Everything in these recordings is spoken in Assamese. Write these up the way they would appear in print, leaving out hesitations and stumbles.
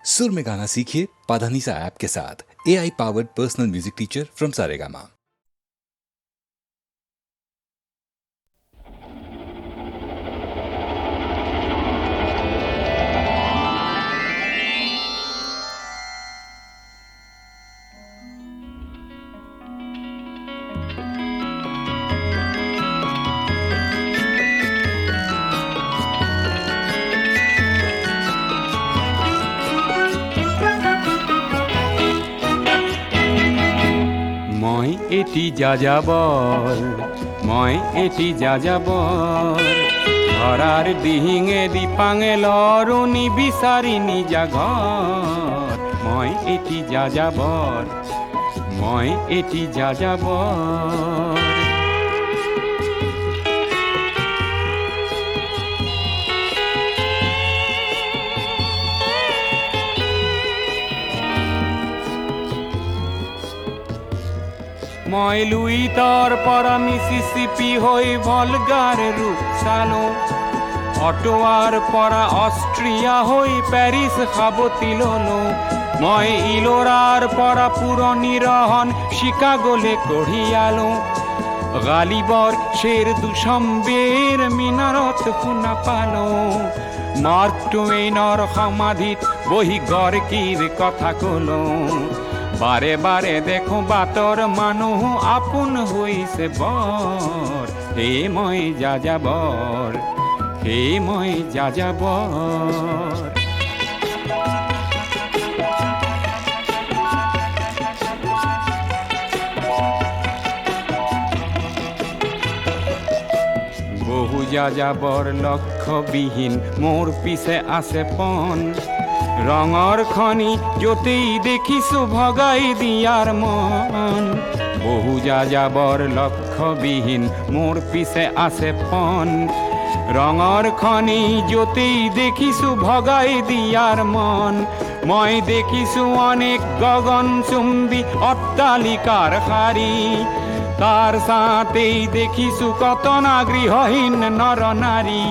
सुर में गाना सीखिए पाधानीसा ऐप के साथ। AI powered personal music teacher from Saregama. মই এটি যাযাবৰ মই এটি যাযাবৰ ধৰাৰ দিহিঙে দিপাঙে লৰণি বিচাৰি নিজা ঘৰ মই এটি যাযাবৰ মই এটি যাযাবৰ মই লুইতৰ পৰা মিছিছিপি হৈ ভলগাৰ ৰূপ চালো অটোৱাৰ পৰা অষ্ট্ৰিয়া হৈ পেৰিছ সাৱটি ললো মই ইলোৰাৰ পৰা পুৰণি ৰহন চিকাগোলে কঢ়িয়ালো গালিবৰ শ্বেৰ দুচম্বেৰ মিনাৰত শুনা পালো মাৰ্ক টুৱেইনৰ সমাধিত বহি গৰ্কিৰ কথা কলো বাৰে বাৰে দেখো বাটৰ মানুহ আপোন হৈছে বৰ হে মই যাযাবৰ হে মই যাযাবৰ বহু যাযাবৰ লক্ষ্যবিহীন মোৰ পিছে আছে পণ ৰঙৰ খনি য'তেই দেখিছো ভগাই দিয়াৰ মন বহু যাযাবৰ লক্ষ্যবিহীন মোৰ পিছে আছে পণ ৰঙৰ খনি য'তেই দেখিছো ভগাই দিয়াৰ মন মই দেখিছো অনেক গগনচুম্বী অট্টালিকাৰ শাৰী তাৰ ছাতেই দেখিছো কতনা গৃহহীন নৰ নাৰী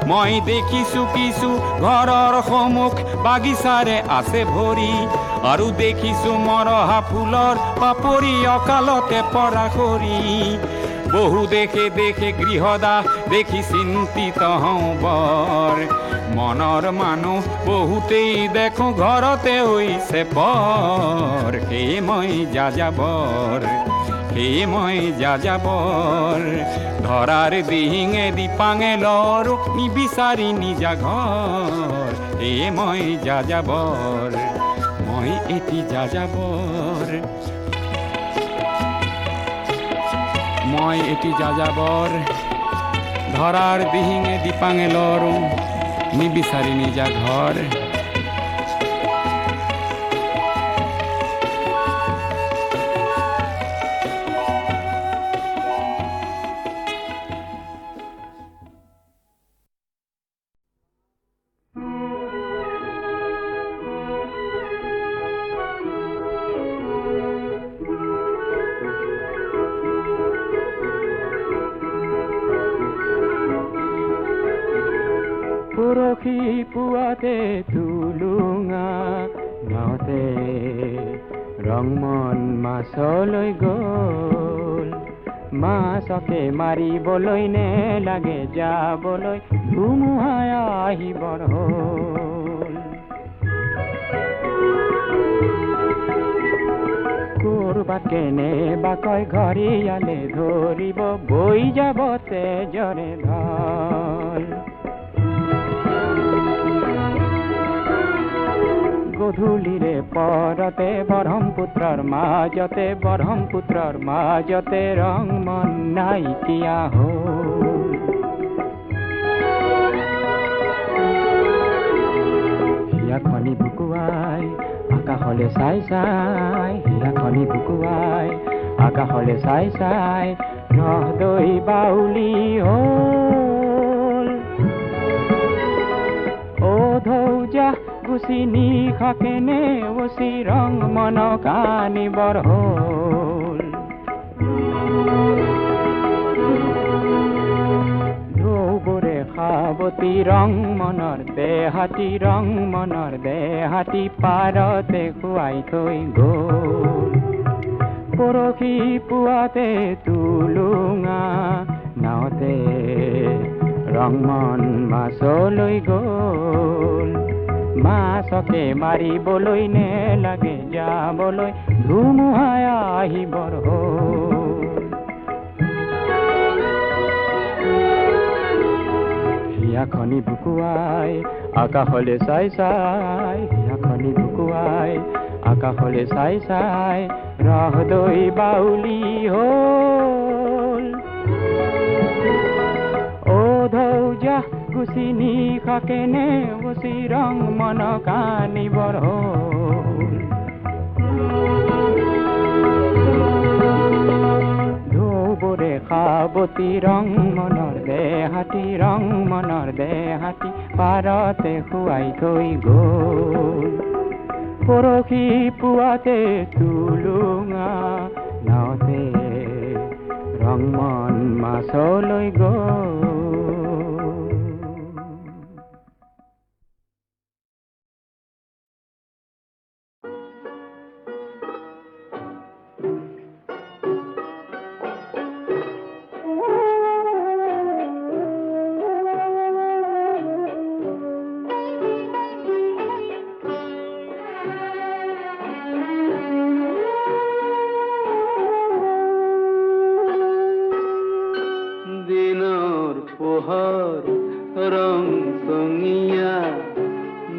মই দেখিছো কিছু ঘৰৰ সন্মুখ বাগিচাৰে আছে ভৰি আৰু দেখিছো মৰহা ফুলৰ পাপৰি অকালতে পৰা কৰি বহু দেখে দেখে গৃহদাহ দেখি চিন্তিত হওঁ বৰ মনৰ মানুহ বহুতেই দেখো ঘৰতে হৈছে পৰ হে মই যাযাবৰ হে মই যাযাবৰ ধৰাৰ দিহিঙে দিপাঙে লৰো নিবিচাৰি নিজা ঘৰ হে মই যাযাবৰ মই এটি যাযাবৰ মই এটি যাযাবৰ ধৰাৰ দিহিঙে দিপাঙে লৰো নিবিচাৰি নিজা ঘৰ পৰখি পুৱাতে তুলুঙা নাওতে ৰংমন মাছলৈ গ'ল মাছকে মাৰিবলৈ নে লাগে যাবলৈ ধুমুহাই আহিবৰ হ'ল কৰবাত কেনেবাকৈ ঘৰিয়ালে ধৰিব বৈ যাব তেজৰে ঢল গধূলিৰে পৰতে ব্ৰহ্মপুত্ৰৰ মাজতে ৰং মন নাইকিয়া হ'ল হিয়াখনি বুকুৱাই আকাশলে চাই চাই হিয়াখনি বুকুৱাই আকাশলে চাই চাই নহদৈ বাউলি হ'ল অ ধৌজা গুচি নিশাকে নেওচি ৰং মনক আনিবৰ হ'ল ঢৌবোৰে খাবত দেহাতী ৰং মনৰ দেহাতী ৰং মনৰ দেহাতী পাৰতে খুৱাই থৈ গ'ল পৰহি পুৱাতে তুলুঙা নাওতে ৰং মন মাছলৈ গ'ল মাছকে মাৰিবলৈ নেলাগে যাবলৈ ধুমুহাই আহিবৰ হ'ল হিয়াখনি বুকুৱাই আকাশলে চাই চাই হিয়াখনি বুকুৱাই আকাশলে চাই চাই ৰহদৈ বাউলি হ'ল ও ধৌজা গুচি নিশাকে নেওচি ৰং মনক আনিবৰ হ'ল ধৌবৰে সাৱতী ৰং মনৰ দেহাতী ৰং মনৰ দেহাতী পাৰতে খুৱাই থৈ গ'ল পৰহি পুৱাতে তুলুঙা নাওতে ৰং মন মাছলৈ গ'ল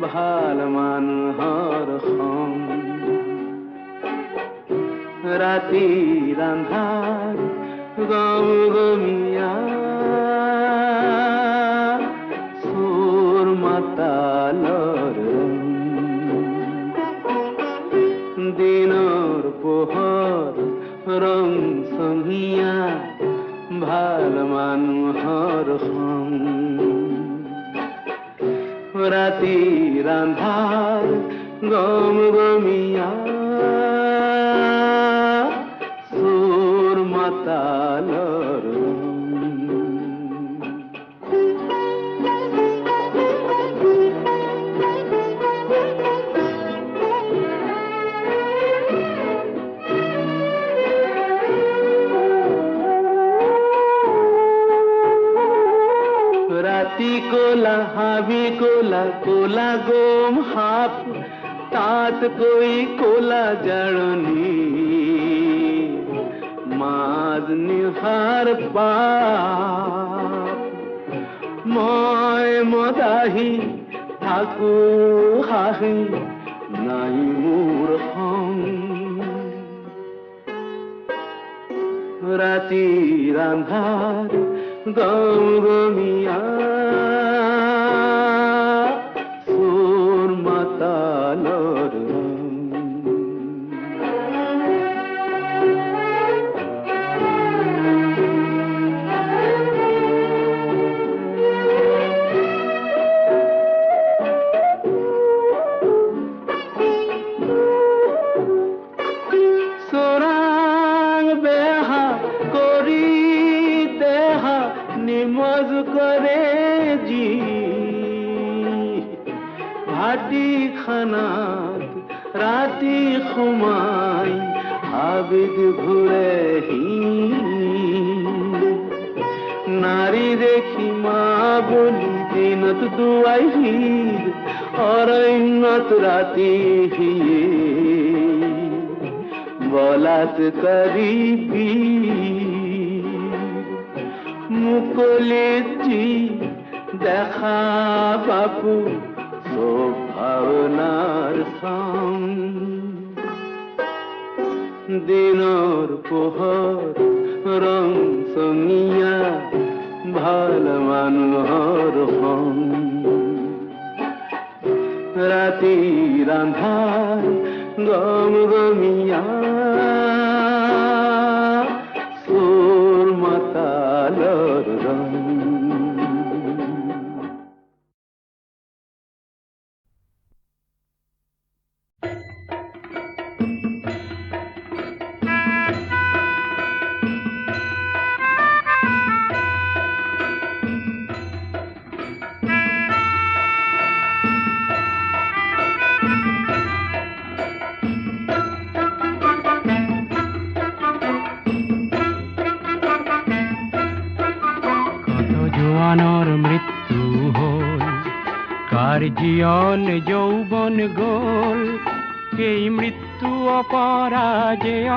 ভাল মানুহৰ সং ৰাতি ৰান্ধাৰ গম গমিয়া চোৰ মাতালৰ দিনৰ পোহৰ ৰং চঙিয়া ভাল মানুহৰ সং ৰাতি ৰান্ধাৰ গম গমিয়া চোৰ মাতালৰ ৰাতি কোলা হাবি কোলা কোলা গোম হাপ তাত কই কোলা জাৰণী মাজ নিহাৰ পাপ মই মদাহি থাকো হাঁহি নাই মোৰ সং ৰাতি ৰান্ধাৰ গম গমিয়া চোৰ মাতালৰ চোৰাং বেহা কৰি দেহা নিমজ কৰে জি ভাটি খানাত ৰাতি সোমাই আবেগ ঘূৰেহি নাৰী দেখি মা বুলি দিনত দুৱাইহি অৰণ্যত ৰাতি হিয়ে বলাৎকাৰী মুকলিত দেখা বাপু সব ভাৱনাৰ চাং দিনৰ পোহৰ ৰং চঙিয়া ভাল মানুহৰ সং ৰাতি ৰান্ধাৰ গম গমিয়া চোৰ মাতালৰ ৰং জীয়ন যৌবন গ'ল সেই মৃত্যু অপৰাজেয়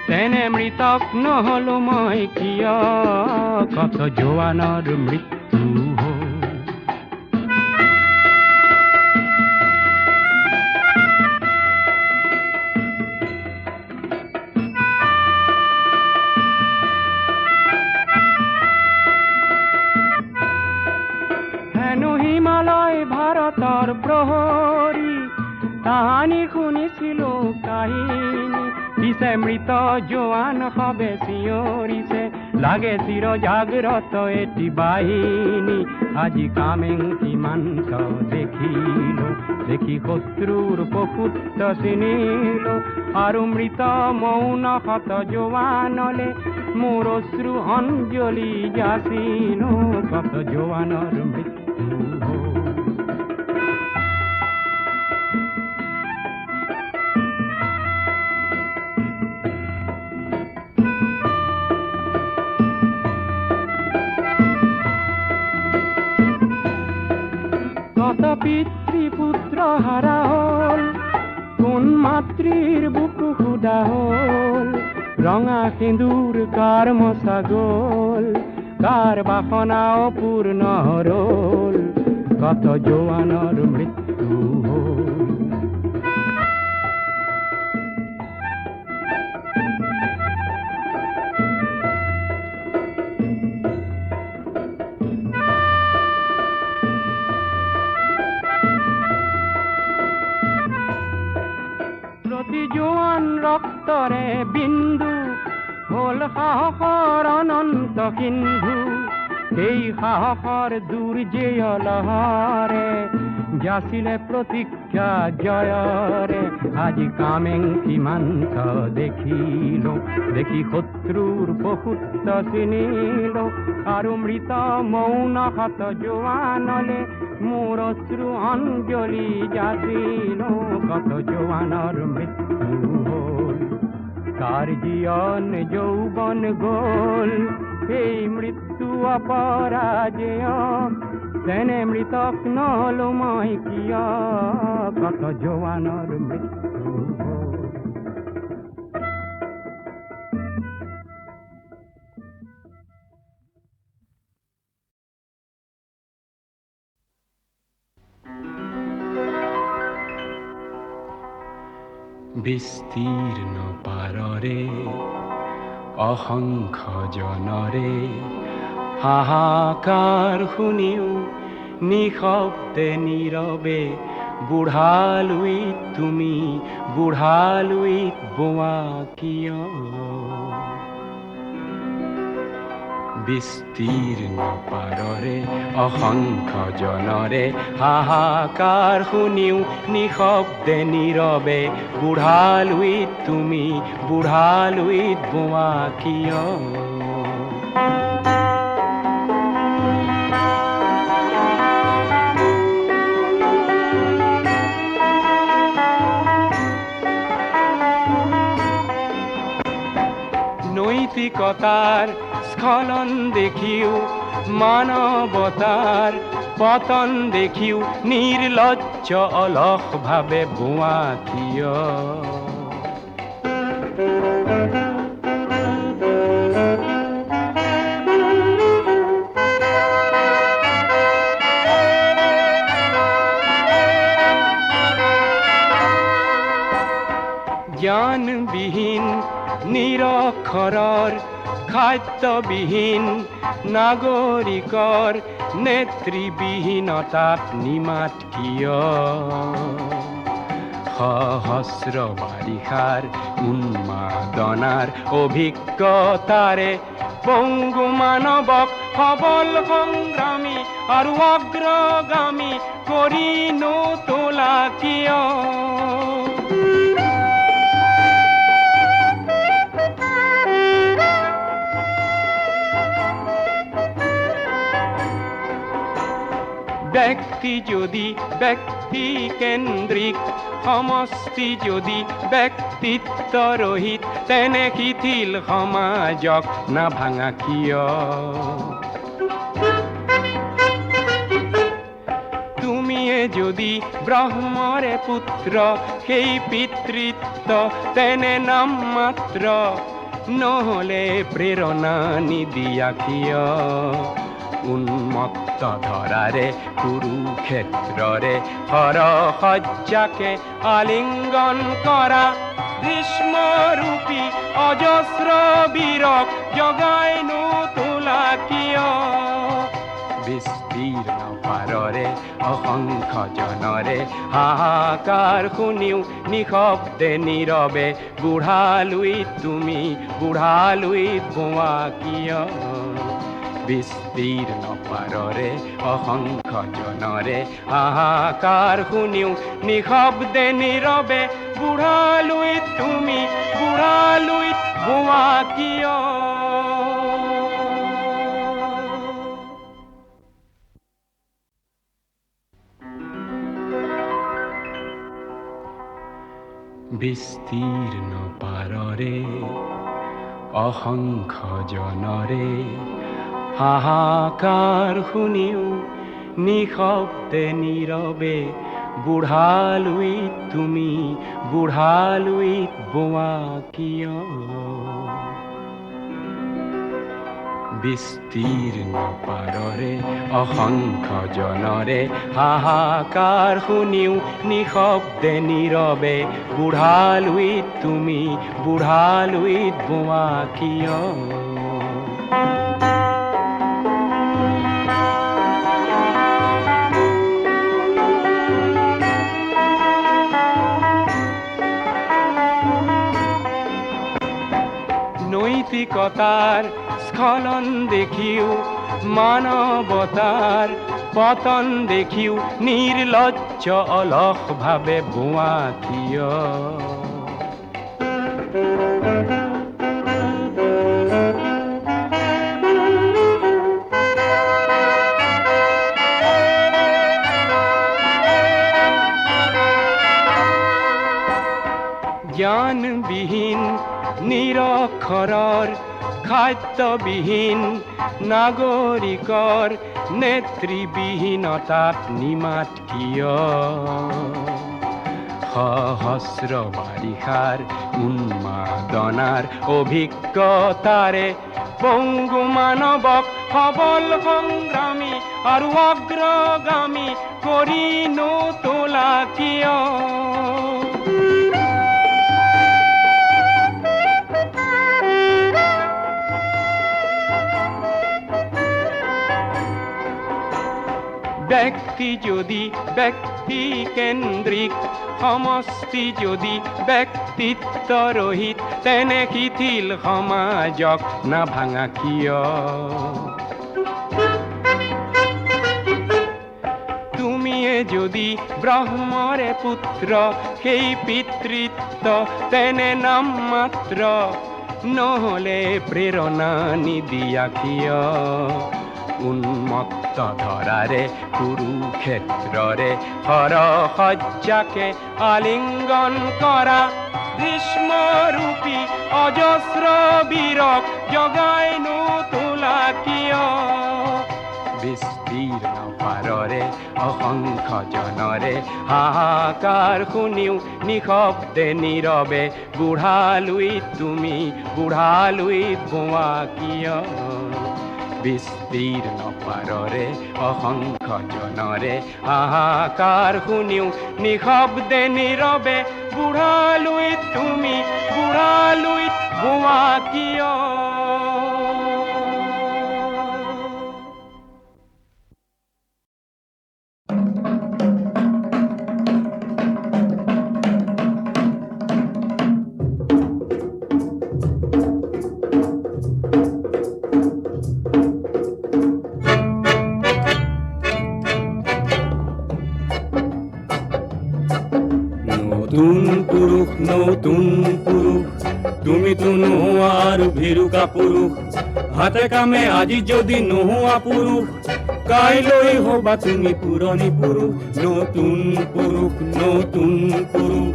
তেনে মৃতক নহলো মই কিয় কত জোৱানৰ মৃত্যু হ'ল ভাৰতৰ প্ৰহৰী তাহানি শুনিছিলো কাহিনী পিছে মৃত জোৱান সবে চিঞৰিছে লাগে চিৰ জাগ্ৰত এটি বাহিনী আজি কামেং কিমান্ত দেখিলো দেখি শত্ৰুৰ পশুত্ব চিনিলো আৰু মৃত মৌন শত জোৱানলে মোৰ অশ্ৰু অঞ্জলি যাচিলো কত জোৱানৰ মৃত্যু কত পিতৃপুত্ৰ হাৰা হ'ল কোন মাতৃৰ বুকু সুদা হ'ল ৰঙা সেন্দুৰ কাৰ মচা গ'ল কাৰ বাসনা অপূৰ্ণ ৰ'ল কত জোৱানৰ মৃত্যু হ'ল জোৱান ৰক্তৰে বিন্দু হ'ল সাহসৰ অনন্ত সিন্ধু সেই সাহসৰ দুৰ্জেয় লহৰে যাচিলে প্ৰতিজ্ঞা জয়ৰে আজি কামেং সীমান্ত দেখিলো দেখি শত্ৰুৰ পশুত্ব চিনিলো আৰু মৃত মৌন শত জোৱানলে মোৰ অশ্ৰু অঞ্জলি যাচিলো কত জোৱানৰ মৃত্যু হ'ল কাৰ জীয়ন যৌবন গ'ল সেই মৃত্যু অপৰাজেয় তেনে মৃতক নহলো মই কিয় কত জোৱানৰ মৃত্যু হ'ল বিস্তীৰ্ণ পাৰৰে অসংখ্য জনৰে হাহাকাৰ শুনিও নিশব্দে নীৰৱে বুঢ়ালুইত তুমি বুঢ়ালুইত বোৱা কিয় বিস্তীৰ্ণ পাৰৰে অসংখ্য জনৰে হাহাকাৰ শুনিও নিশব্দে নীৰৱে বুঢ়ালুইত তুমি বুঢ়ালুইত বোৱা কিয় নৈতিকতাৰ স্খলন দেখিও মানৱতাৰ পতন দেখিও নিৰ্লজ্জ অলস ভাবে বোৱা কিয় জ্ঞানবিহীন নিৰক্ষৰৰ খাদ্যবিহীন নাগৰিকৰ নেতৃবিহীনতাত নিমাত কিয় সহস্ৰ বাৰিষাৰ উন্মাদনাৰ অভিজ্ঞতাৰে পংগু মানৱক সবল সংগ্ৰামী আৰু অগ্ৰগামী কৰি নতোলা কিয় ব্যক্তি যদি ব্যক্তি কেন্দ্ৰিক সমষ্টি যদি ব্যক্তিত্ব ৰহিত তেনে শিথিল সমাজক নাভাঙা কিয় তুমিয়ে যদি ব্রহ্মরে পুত্র সেই পিতৃত্ব তেনে নাম মাত্র নহলে প্রেরণা নিদিয়া কিয় উন্মত্ত ধরারে কুরুক্ষেত্ররে হর সজ্জাকে আলিঙ্গন করা গ্রীষ্মরূপী অজস্র বীরক জগাইনু তোলা কিয় বিস্তীর্ণ পাৰৰে অসংখ্য জনৰে হাহাকাৰ শুনিও নিশব্দে নীৰৱে বুঢ়ালুইত তুমি বুঢ়ালুইত বোৱা কিয় বিস্তীৰ্ণ পাৰৰে অসংখ্য জনৰে হাহাকাৰ শুনিও নিশব্দে নীৰৱে বুঢ়ালুইত তুমি বুঢ়ালুইত বোৱা কিয় বিস্তীৰ্ণ পাৰৰে অসংখ্য জনৰে হাহাকাৰ শুনিও নিশব্দে নীৰৱে বুঢ়ালুইত তুমি বুঢ়ালুইত বোৱা কিয় বিস্তীৰ্ণ পাৰৰে অসংখ্য জনৰে হাহাকাৰ শুনিও নিশব্দে নীৰৱে বুঢ়ালুইত তুমি বুঢ়ালুইত বোৱা কিয় নৈতিকতাৰ স্খলন দেখিও মানৱতাৰ পতন দেখিও নিৰ্লজ্জ অলস ভাৱে বোৱা কিয় জ্ঞানবিহীন নিৰক্ষৰৰ খাদ্যবিহীন নাগৰিকৰ নেতৃবিহীনতাত নিমাত কিয় সহস্ৰ বাৰিষাৰ উন্মাদনাৰ অভিজ্ঞতাৰে পংগু মানৱক সবল সংগ্ৰামী আৰু অগ্ৰগামী কৰি নোতোলা কিয় ব্যক্তি যদি ব্যক্তি কেন্দ্ৰিক সমষ্টি যদি ব্যক্তিত্ব ৰহিত তেনে শিথিল সমাজক নাভাঙা কিয় তুমিয়ে যদি ব্ৰহ্মৰে পুত্ৰ সেই পিতৃত্ব তেনে নাম মাত্ৰ নহলে প্ৰেৰণা নিদিয়া কিয় উন্মত্ত ধৰাৰে কুৰুক্ষেত্ৰৰে হৰ সজ্জাকে আলিঙ্গন কৰা গ্ৰীষ্মৰূপী অজস্ৰ বীৰক জগাইনু তোলা কিয় বিস্তীৰ্ণ পাৰৰে অসংখ্য জনৰে হাহাকাৰ শুনিও নিশব্দে নীৰৱে বুঢ়ালুইত তুমি বুঢ়ালুইত বোৱা কিয় বিস্তীৰ্ণ পাৰৰে অসংখ্য জনৰে হাহাকাৰ শুনিও নিশব্দে নীৰৱে বুঢ়ালুইত তুমি বুঢ়ালুইত বোৱা কিয় নতুন পুৰুষ তুমিতো নোহোৱা আৰু ভেৰুকা পুৰুষ হাতে কামে আজি যদি নোহোৱা পুৰুষ কাইলৈ হবা তুমি পুৰণি পুৰুষ নতুন পুৰুষ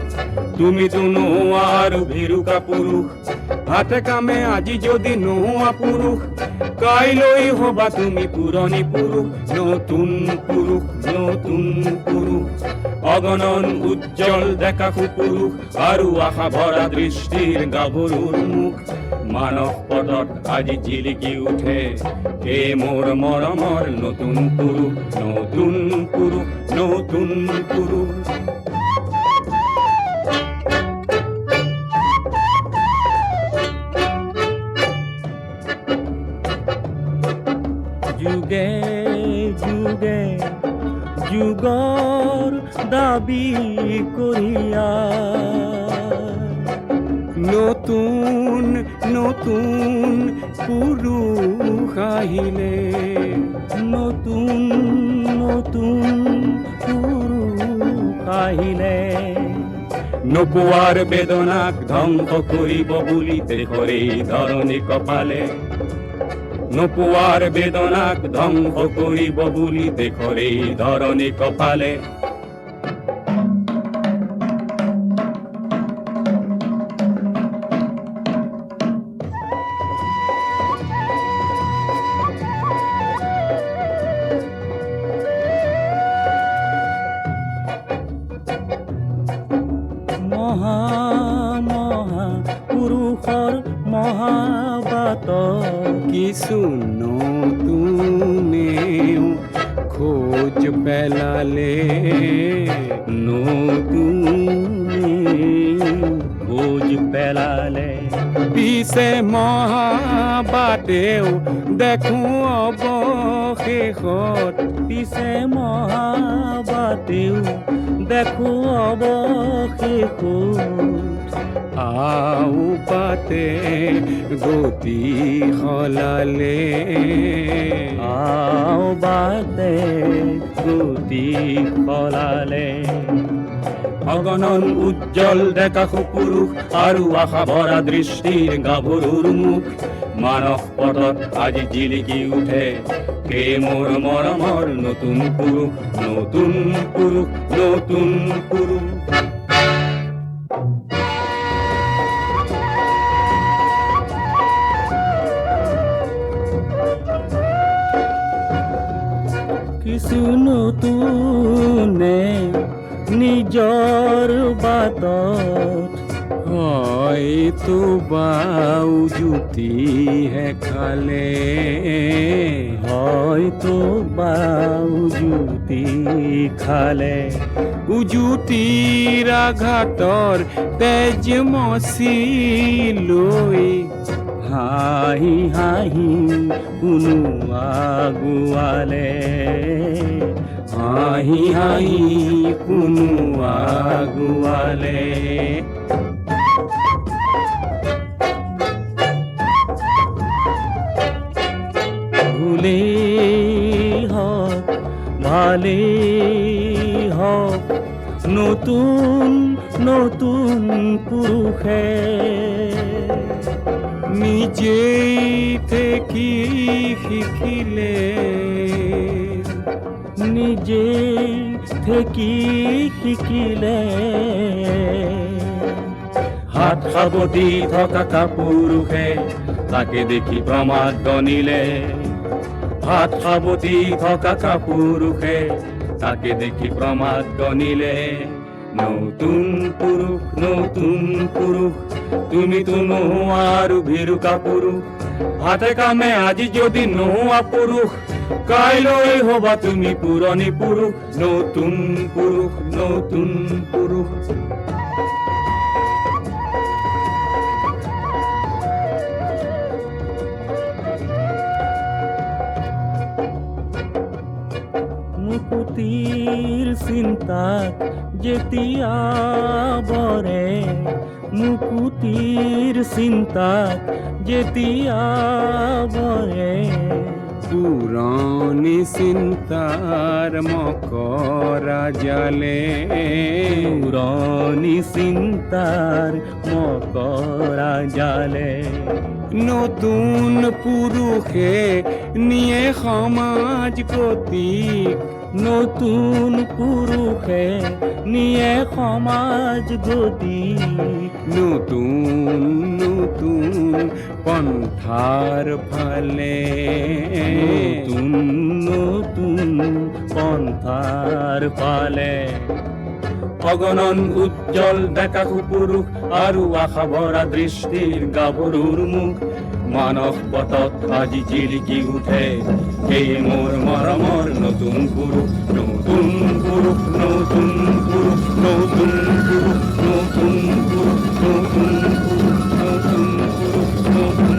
তুমিতো নোহোৱা আৰু ভেৰুকা পুৰুষ হাতে কামে আজি যদি নোহোৱা পুৰুষ কাইলৈ হবা তুমি পুৰণি পুৰুষ, নতুন পুৰুষ, নতুন পুৰুষ। অগণন উজ্জ্বল ডেকা পুৰুষ আৰু আশা ভৰা দৃষ্টিৰ গাভৰুৰ মুখ। মানস পদত আজি জিলিকি উঠে এই মোৰ মৰমৰ নতুন পুৰুষ, নতুন পুৰুষ, নতুন পুৰুষ। যুগে যুগে যুগৰ দাবী কৰিয়া নতুন নতুন পুৰুষ আহিলে, নতুন নতুন পুৰুষ আহিলে। নোপোৱাৰ বেদনাক ধ্বংস কৰিব বুলি দেশৰে ধৰণী কপালে, নোপোৱাৰ বেদনাক ধ্বংস কৰিব বুলি দেশৰে ধৰণী কপালে। মহা মহা পুৰুষৰ মহাবাত কিছু নতুনেও খোজ পেলালে, নতুনে খোজ পেলালে। পিছে মহাবাতেও দেখো অৱশেষত, পিছে মহাবাতেও দেখো অৱশেষত আও বাতে গতি সলালে, আও বাতে গতি সলালে। অগণন উজ্জ্বল ডেকা পুৰুষ আৰু আশা ভৰা দৃষ্টিৰ গাভৰুৰ মুখ। মানস পদত আজি জিলিকি উঠে এই মোৰ মৰমৰ নতুন পুৰুষ, নতুন পুৰুষ, নতুন পুৰুষ। কিছু নতুনে নিজৰ বাটত হয়তো বাও জুতিহে খালে, হয়তো বাও জুতি খালে। উজুতিৰ আঘাতৰ তেজ মচি লৈ হাঁহি হাঁহি কোনো আগুৱালে, হাঁহি হাঁহি কোনো আগুৱালে। ভুলেই হওক ভালেই হওক নতুন নতুন পুৰুষে নিজেই থেকি শিকিলে, নিজেই থেকি শিকিলে। হাত সাৱটি থকা পুৰুষে তাকে দেখি প্ৰমাদ গণিলে, হাত সাৱটি থকা পুৰুষে তাকে দেখি প্ৰমাদ গণিলে। নতুন পুৰুষ, নতুন পুৰুষ, তুমিতো নোহোৱা আৰু ভিৰুকা পুৰুষ। হাতে কামে আজি যদি নোহোৱা পুৰুষ, কাইলৈ হবা তুমি পুৰণি পুৰুষ, নতুন পুৰুষ, নতুন পুৰুষ। মুকুতিৰ চিন্তাত যেতিয়া বৰে, মুকুতিৰ চিন্তাত যেতিয়া বৰে। পুৰণি চিন্তাৰ মকৰা জালে, পুৰণি চিন্তাৰ মকৰা জালে। নতুন পুৰুষে নিয়ে সমাজ গতিক নতুন পুৰুষে নিয়ে সমাজ গতিক নতুন নতুন পন্থাৰ ফালে নতুন নতুন পন্থাৰ ফালে অগণন উজ্জ্বল ডেকা পুৰুষ আৰু আশা ভৰা দৃষ্টিৰ গাভৰুৰ মুখ মানস পথত আজি জিলিকি উঠে এই মোৰ মৰমৰ নতুন পুৰুষ নতুন পুৰুষ নতুন পুৰুষ নতুন পুৰুষ নতুন পুৰুষ নতুন পুৰুষ নতুন পুৰুষ নতুন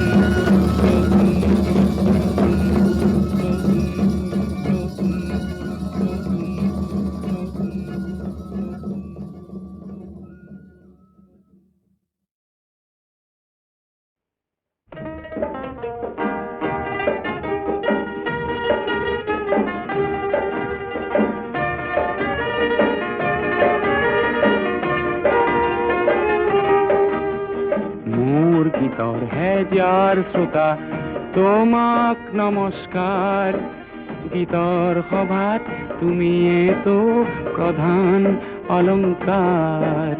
মোৰ গীতৰ হেজাৰ শ্ৰোতা তোমাক নমস্কাৰ গীতৰ সভাত তুমিয়েতো প্ৰধান অলংকাৰ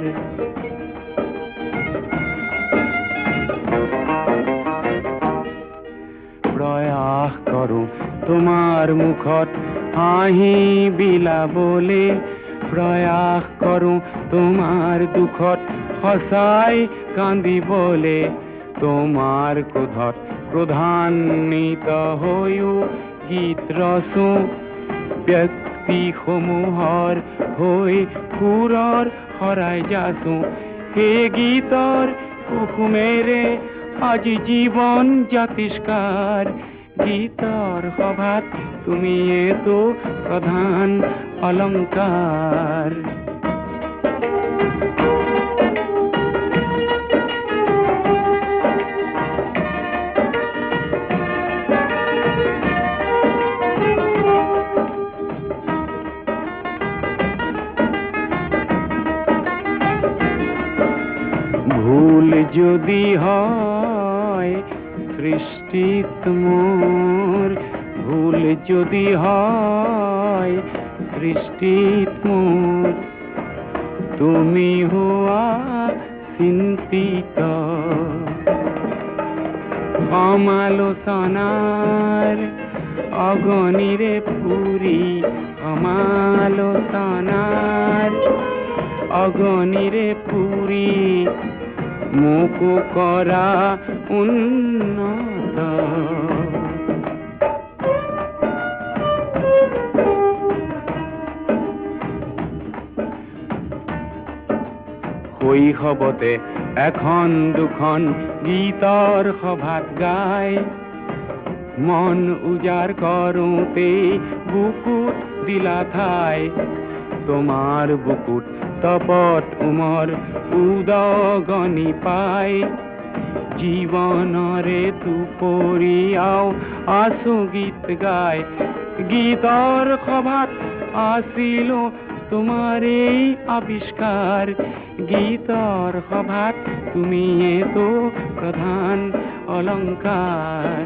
প্ৰয়াস কৰোঁ তোমাৰ মুখত হাঁহি বিলাবলে প্ৰয়াস কৰোঁ তোমাৰ দুখত সঁচাই কান্দিবলে তোমাৰ ক্ৰোধত ক্ৰোধান্বিত হৈও গীত ৰচো ব্যক্তিসমূহৰ হৈ সুৰৰ শৰাই যাচো সেই গীতৰ কুসুমেৰে আজি জীৱন জাতিষ্কাৰ গীতৰ সভাত তুমিয়েতো প্ৰধান অলংকাৰ ভুল যদি হয় সৃষ্টিত মোৰ ভুল যদি হয় সৃষ্টিত মোৰ তুমি হোৱা চিন্তিত সমালোচনাৰ অগণিৰে পুৰি সমালোচনাৰ অগণিৰে পুৰি মোকো কৰা উন্নত শৈশৱতে এখন দুখন গীতৰ সভাত গাই মন উজাৰ কৰোঁতে বুকুত দিলা ঠাই তোমাৰ বুকুত তপত উমৰ উদগনি পাই জীৱনৰে দুপৰীয়াও আছো গীত গাই গীতৰ সভাত আছিলো তোমাৰেই আবিষ্কাৰ গীতৰ সভাত তুমিয়েতো প্ৰধান অলংকাৰ